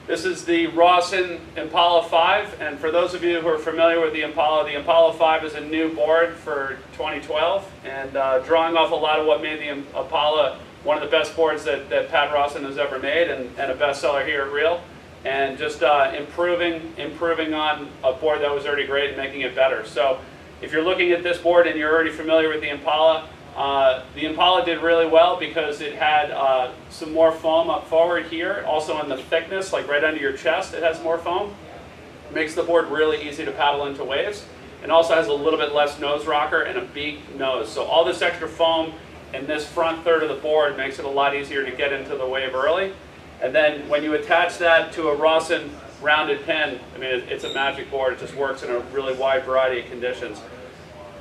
This is the Rawson Impala 5, and for those of you who are familiar with the Impala 5 is a new board for 2012, and drawing off a lot of what made the Impala one of the best boards that Pat Rawson has ever made, and a bestseller here at REAL, and just improving on a board that was already great and making it better. So if you're looking at this board and you're already familiar with the Impala did really well because it had some more foam up forward here, also in the thickness, like right under your chest it has more foam. It makes the board really easy to paddle into waves, and also has a little bit less nose rocker and a beak nose. So all this extra foam in this front third of the board makes it a lot easier to get into the wave early. And then when you attach that to a Rawson rounded pin, I mean, it's a magic board. It just works in a really wide variety of conditions.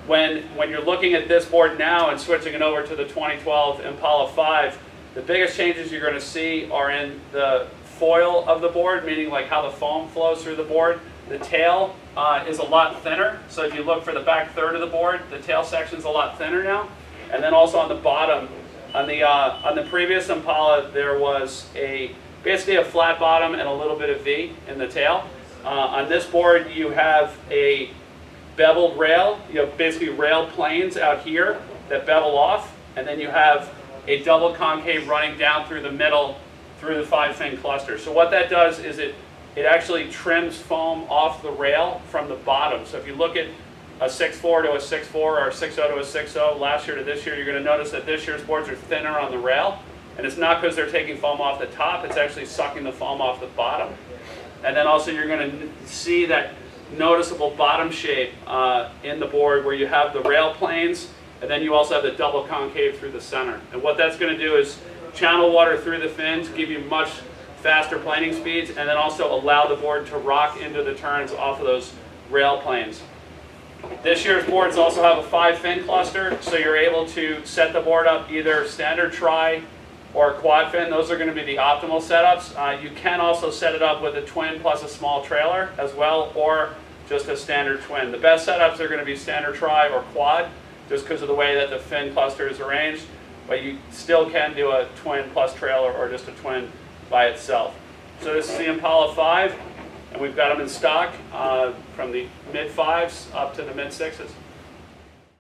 When you're looking at this board now and switching it over to the 2012 Impala 5, the biggest changes you're going to see are in the foil of the board, meaning like how the foam flows through the board. The tail is a lot thinner, so if you look for the back third of the board, the tail section is a lot thinner now. And then also on the bottom, on the previous Impala, there was basically a flat bottom and a little bit of V in the tail. On this board, you have a beveled rail. You have basically rail planes out here that bevel off, and then you have a double concave running down through the middle through the 5-fin cluster. So what that does is it actually trims foam off the rail from the bottom. So if you look at a 6.4 to a 6.4 or a 6.0 to a 6.0 last year to this year, you're going to notice that this year's boards are thinner on the rail, and it's not because they're taking foam off the top, it's actually sucking the foam off the bottom. And then also you're going to see that noticeable bottom shape in the board where you have the rail planes, and then you also have the double concave through the center. And what that's going to do is channel water through the fins, give you much faster planing speeds, and then also allow the board to rock into the turns off of those rail planes. This year's boards also have a 5-fin cluster, so you're able to set the board up either standard tri or quad fin. Those are going to be the optimal setups. You can also set it up with a twin plus a small trailer as well, or just a standard twin. The best setups are going to be standard tri or quad, just because of the way that the fin cluster is arranged, but you still can do a twin plus trailer or just a twin by itself. So this is the Impala 5, and we've got them in stock from the mid-5s up to the mid-6s.